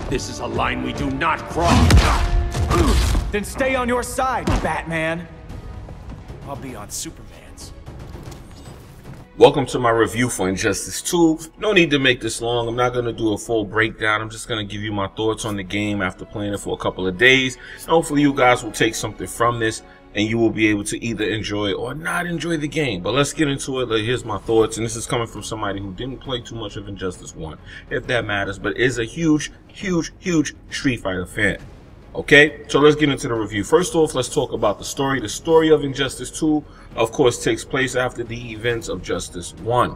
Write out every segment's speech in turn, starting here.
This is a line we do not cross. Then stay on your side, Batman. I'll be on Superman's. Welcome to my review for Injustice 2. No need to make this long. I'm not going to do a full breakdown. I'm just going to give you my thoughts on the game after playing it for a couple of days. And hopefully you guys will take something from this and you will be able to either enjoy or not enjoy the game. But let's get into it. Here's my thoughts. And this is coming from somebody who didn't play too much of Injustice 1, if that matters, but is a huge Street Fighter fan. Okay, so let's get into the review. First off, let's talk about the story. The story of Injustice 2, of course, takes place after the events of Justice 1.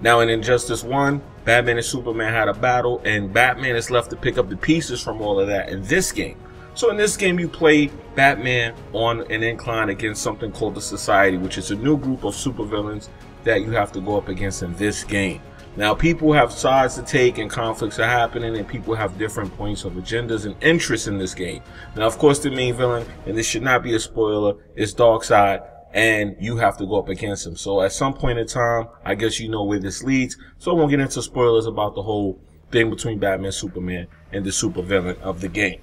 Now, in Injustice 1, Batman and Superman had a battle, and Batman is left to pick up the pieces from all of that in this game. So in this game, you play Batman on an incline against something called the Society, which is a new group of supervillains that you have to go up against in this game. Now, people have sides to take and conflicts are happening, and people have different points of agendas and interests in this game. Now, of course, the main villain, and this should not be a spoiler, is Darkseid, and you have to go up against him. So at some point in time, I guess you know where this leads. So I won't get into spoilers about the whole thing between Batman, Superman, and the supervillain of the game.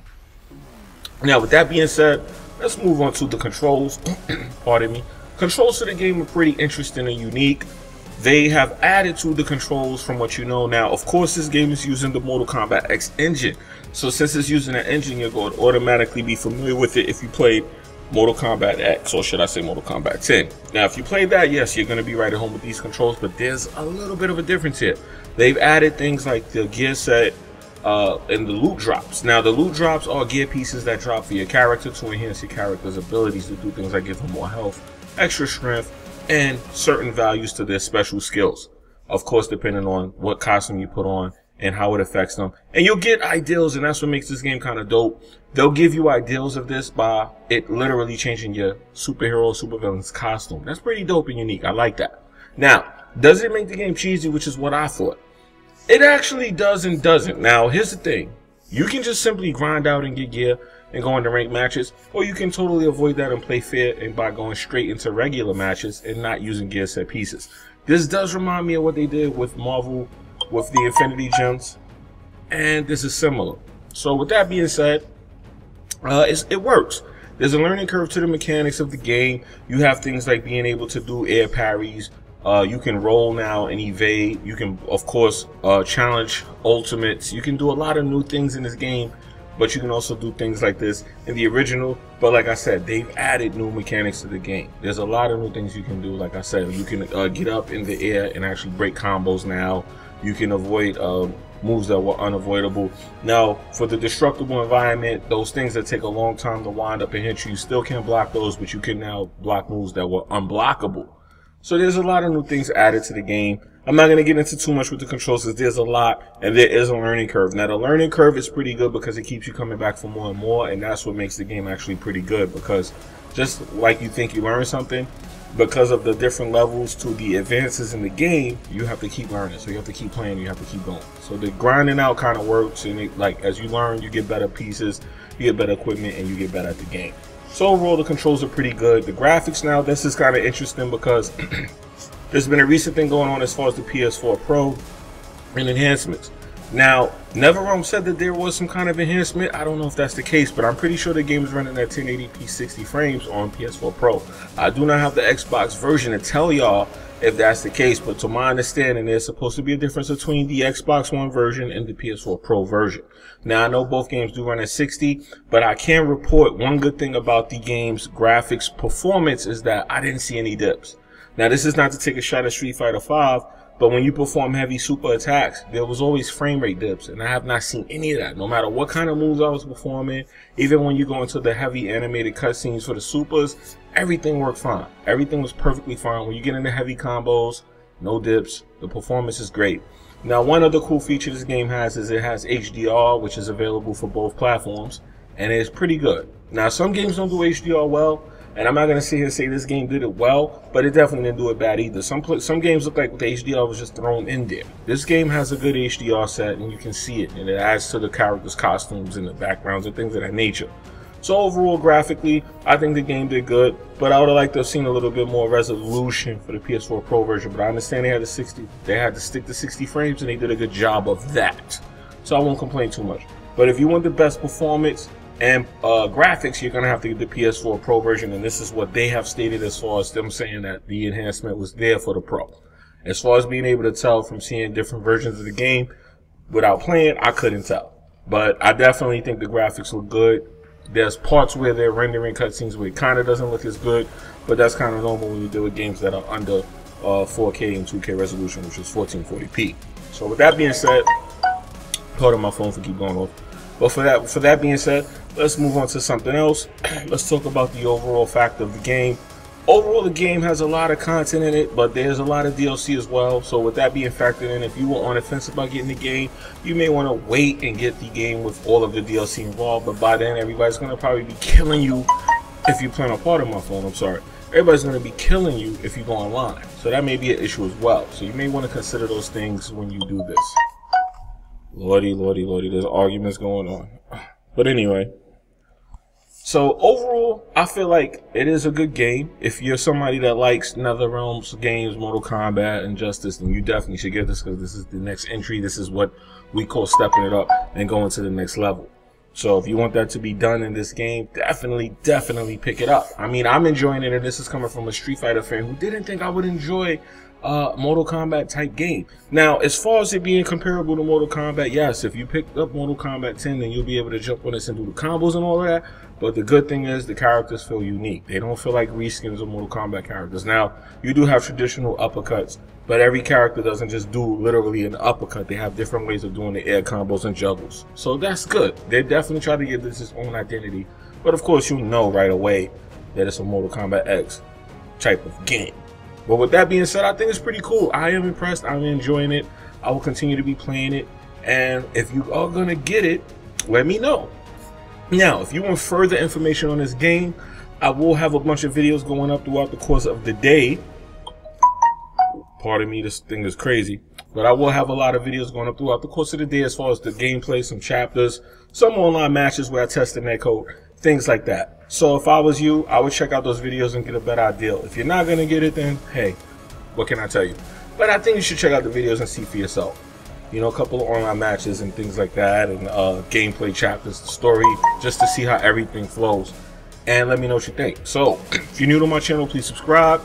Now, with that being said, let's move on to the controls. Pardon me. Controls to the game are pretty interesting and unique. They have added to the controls from what you know now. Of course, this game is using the Mortal Kombat X engine. So since it's using that engine, you're going to automatically be familiar with it if you played Mortal Kombat X, or should I say Mortal Kombat 10. Now, if you played that, yes, you're going to be right at home with these controls, but there's a little bit of a difference here. They've added things like the gear set and the loot drops. Now, the loot drops are gear pieces that drop for your character to enhance your character's abilities to do things like give them more health, extra strength, and certain values to their special skills. Of course, depending on what costume you put on and how it affects them. And you'll get ideals, and that's what makes this game kind of dope. They'll give you ideals of this by it literally changing your superhero or supervillain's costume. That's pretty dope and unique. I like that. Now, does it make the game cheesy, which is what I thought? It actually does and doesn't. Now, here's the thing. You can just simply grind out and get gear and go into ranked matches, or you can totally avoid that and play fair and by going straight into regular matches and not using gear set pieces. This does remind me of what they did with Marvel with the Infinity Gems, and this is similar. So with that being said, it works. There's a learning curve to the mechanics of the game. You have things like being able to do air parries. You can roll now and evade. You can, of course, challenge ultimates. You can do a lot of new things in this game, but you can also do things like this in the original. But like I said, they've added new mechanics to the game. There's a lot of new things you can do. Like I said, you can get up in the air and actually break combos now. You can avoid moves that were unavoidable. Now, for the destructible environment, those things that take a long time to wind up and hit you, you still can't block those, but you can now block moves that were unblockable. So there's a lot of new things added to the game. I'm not going to get into too much with the controls because there's a lot and there is a learning curve. Now, the learning curve is pretty good because it keeps you coming back for more and more, and that's what makes the game actually pretty good, because just like you think you learn something, because of the different levels to the advances in the game, you have to keep learning. So you have to keep playing, you have to keep going. So the grinding out kind of works, and like as you learn, you get better pieces, you get better equipment, and you get better at the game. So overall, the controls are pretty good. The graphics now, this is kind of interesting because there's been a recent thing going on as far as the PS4 Pro and enhancements. Now, NetherRealm said that there was some kind of enhancement. I don't know if that's the case, but I'm pretty sure the game is running at 1080p 60 frames on PS4 Pro. I do not have the Xbox version to tell y'all if that's the case, but to my understanding, there's supposed to be a difference between the Xbox One version and the PS4 Pro version. Now, I know both games do run at 60, but I can report one good thing about the game's graphics performance is that I didn't see any dips. Now, this is not to take a shot at Street Fighter V, but when you perform heavy super attacks, there was always frame rate dips, and I have not seen any of that. No matter what kind of moves I was performing, even when you go into the heavy animated cutscenes for the supers, everything worked fine. Everything was perfectly fine. When you get into heavy combos, no dips. The performance is great. Now, one other cool feature this game has is it has HDR, which is available for both platforms, and it's pretty good. Now, some games don't do HDR well, and I'm not going to sit here and say this game did it well, but it definitely didn't do it bad either. Some games look like the HDR was just thrown in there. This game has a good HDR set, and you can see it, and it adds to the characters' costumes and the backgrounds and things of that nature. So overall, graphically, I think the game did good, but I would have liked to have seen a little bit more resolution for the PS4 Pro version. But I understand they had to stick to 60 frames, and they did a good job of that. So I won't complain too much. But if you want the best performance and graphics, you're gonna have to get the PS4 Pro version, and this is what they have stated as far as them saying that the enhancement was there for the Pro. As far as being able to tell from seeing different versions of the game without playing, I couldn't tell. But I definitely think the graphics look good. There's parts where they're rendering cutscenes where it kind of doesn't look as good, but that's kind of normal when you deal with games that are under 4K and 2K resolution, which is 1440p. So with that being said, pardon my phone for keep going off. But for that being said, let's move on to something else. Let's talk about the overall fact of the game. Overall, the game has a lot of content in it, but there's a lot of DLC as well. So with that being factored in, if you were on the fence about getting the game, you may want to wait and get the game with all of the DLC involved. But by then, everybody's going to probably be killing you if you plan on part of my phone. I'm sorry. Everybody's going to be killing you if you go online. So that may be an issue as well. So you may want to consider those things when you do this. Lordy, lordy, lordy. There's arguments going on. But anyway. So overall, I feel like it is a good game. If you're somebody that likes NetherRealms games, Mortal Kombat, Injustice, then you definitely should get this, because this is the next entry. This is what we call stepping it up and going to the next level. So if you want that to be done in this game, definitely pick it up. I mean, I'm enjoying it, and this is coming from a Street Fighter fan who didn't think I would enjoy Mortal Kombat type game. Now, as far as it being comparable to Mortal Kombat, yes, if you picked up Mortal Kombat 10, then you'll be able to jump on this and do the combos and all of that. But the good thing is the characters feel unique. They don't feel like reskins of Mortal Kombat characters. Now, you do have traditional uppercuts, but every character doesn't just do literally an uppercut. They have different ways of doing the air combos and juggles. So that's good. They definitely try to give this its own identity. But of course, you know right away that it's a Mortal Kombat X type of game. But with that being said, I think it's pretty cool. I am impressed. I'm enjoying it. I will continue to be playing it. And if you are going to get it, let me know. Now, if you want further information on this game, I will have a bunch of videos going up throughout the course of the day. Pardon me, this thing is crazy. But I will have a lot of videos going up throughout the course of the day as far as the gameplay, some chapters, some online matches where I test the netcode, things like that. So if I was you, I would check out those videos and get a better idea. If you're not going to get it, then hey, what can I tell you? But I think you should check out the videos and see for yourself. You know, a couple of online matches and things like that, and gameplay chapters, the story, just to see how everything flows. And let me know what you think. So, if you're new to my channel, please subscribe.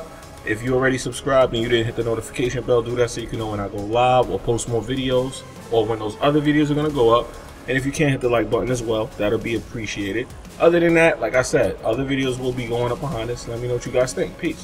If you already subscribed and you didn't hit the notification bell, do that so you can know when I go live or post more videos, or when those other videos are going to go up. And if you can, hit the like button as well. That'll be appreciated. Other than that, like I said, other videos will be going up behind us. Let me know what you guys think. Peace.